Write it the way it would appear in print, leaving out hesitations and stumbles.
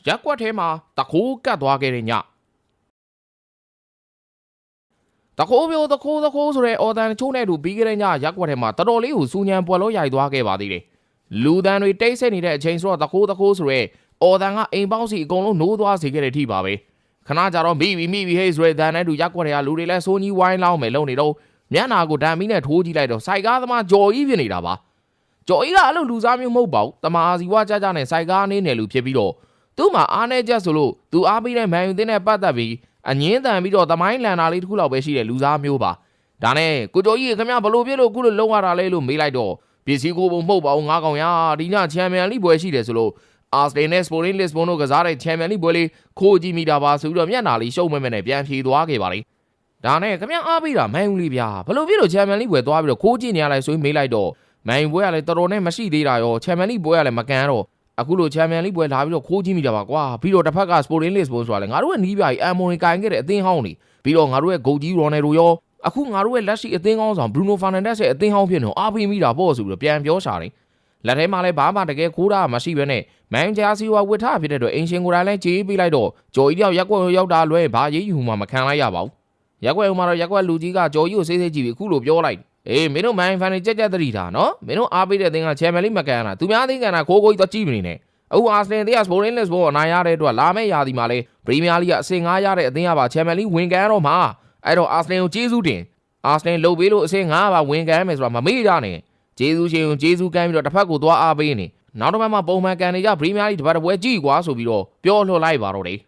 ရက်ကွက်ထဲမှာတခိုးကတ်သွားခဲ့တဲ့ညတခိုးမျိုးတခိုးဆိုတဲ့အော်တန်ချိုးနဲ့တူပြီးခဲ့တဲ့ညရက်ကွက်ထဲမှာတော်တော်လေးကိုစူညံပွက်လို့ရိုက်သွားခဲ့ပါသေးတယ်လူတန်တွေတိတ်ဆိတ်နေတဲ့အချိန်ဆိုတော့တခိုးဆိုတဲ့အော်တန်ကအိမ်ပေါင်းစီအကုန်လုံးနိုးသွားစေခဲ့တဲ့ထိပါပဲခဏကြတော့မိပြီဟေးဆိုတဲ့တန်နဲ့တူရက်ကွက်တွေကလူတွေလည်းစိုးကြီးဝိုင်းလောင်းမယ်လုံနေတော့မျက်နာကိုဒံမီနဲ့ထိုးကြည့်လိုက်တော့စိုက်ကားသမားကြော်ကြီးဖြစ်နေတာပါကြော်ကြီးကအဲ့လိုလူစားမျိုးမဟုတ်ပါဘူးတမာစီဝါကြနဲ့စိုက်ကားနေနေလူဖြစ်ပြီးတော့သူ့မှာအားနေချက်ဆိုလို့သူအားပေးတဲ့မန်ယူတင်းနဲ့ပတ်သက်ပြီးအငင်းတန်ပြီးတော့သမိုင်းလန်တာလေးတစ်ခုလောက်ပဲရှိတဲ့လူစားမျိုးပါဒါနဲ့ကိုကျော်ကြီးခင်ဗျာဘလို့ပြလို့ခုလိုလုံးရတာလဲလို့မေးလိုက်တော့ပစ္စည်းကိုပုံမှုတ်ပါအောင်ငါးကောင်ရဒီညချန်ပီယံလိပွဲရှိတယ်ဆိုလို့အာစနယ်နဲ့စပိုရင်းလစ်ဘွန်တို့ကစားတဲ့ချန်ပီယံလိပွဲလေးခိုးကြည့်မိတာပါဆိုပြီးတော့မျက်နှာလေးရှုံမဲ့နဲ့ပြန်ဖြေသွားခဲ့ပါလေဒါနဲ့ခင်ဗျာအားပေးတာမန်ယူလေးဗျာဘလို့ပြလို့ချန်ပီယံလိပွဲသွားပြီးတော့ခိုးကြည့်နေရလိုက်ဆိုပြီးမေးလိုက်တော့မန်ယူပွဲကလည်းတော်တော်နဲ့မရှိသေးတာရောချန်ပီယံလိပွဲကလည်းမကန်တော့အခုလိုချန်ပီယံလိပွဲလာပြီးတော့ခိုးကြည့်မိတာပါကွာပြီးတော့တစ်ဖက်ကစပိုရင်းလစ်ဘွန်ဆိုတာလေငါတို့ရဲ့နီးပြကြီးအမ်မိုရီကိုင်ခဲ့တဲ့အသင်းဟောင်းနေပြီးတော့ငါတို့ရဲ့ဂိုကြီးရိုနယ်ဒိုရောအခုငါတို့ရဲ့လက်ရှိအသင်းကောင်းဆောင်ဘရူနိုဖာနန်ဒက်စ်ရဲ့အသင်းဟောင်းဖြစ်နေအားပေးမိတာပေါ့ဆိုပြီးတော့ပြန်ပြောရှာတယ်လက်ထဲမှာလည်းဘာမှတကယ်ခိုးတာမရှိဘဲနဲ့မန်ချာစီဝါဝစ်ထားဖြစ်တဲ့အတွက်အင်ရှင်ကိုယ်တိုင်လည်းကြေးပေးလိုက်တော့ဂျော်ကြီးတယောက်ရက်ကွက်ရောက်တာလွဲဘာရေးယူမှမခံလိုက်ရပါဘူးရက်ကွက်မှာတော့ရက်ကွက်လူကြီးကဂျော်ကြီးကိုစိတ်ကြည့်ပြီးအခုလိုပြောလိုက်အေးမင်းတို့မန်ဖန်နေကြက်သတိထားနော်မင်းတို့အားပေးတဲ့အသင်းကချန်ပီယံလိမကန်တာသူများအသင်းကန်တာခိုးကြီးတော့ကြည့်မနေနဲ့အခုအာဆနယ်တရားစပိုရင်းလစ်ဘောအနိုင်ရတဲ့အတွက်လာမယ့်ရာသီမှာလည်းပရီးမီးယားလိကအဆင့်9ရတဲ့အသင်းကပါချန်ပီယံလိဝင်ကန်တော့မှာအဲ့တော့အာဆနယ်ကိုကျေးဇူးတင်အာဆနယ်လှုပ်ပေးလို့အဆင့်9ပါဝင်ကန်မယ်ဆိုတာမမေ့ကြနဲ့ကျေးဇူးရှင်ကိုကျေးဇူးကမ်းပြီးတော့တစ်ဖက်ကိုသွားအားပေးနေနောက်တစ်ပတ်မှာပုံမှန်ကန်နေကြပရီးမီးယားလိတပတ်တပွဲကြည့်ကွာဆိုပြီးတော့ပြောလှလိုက်ပါတော့တယ်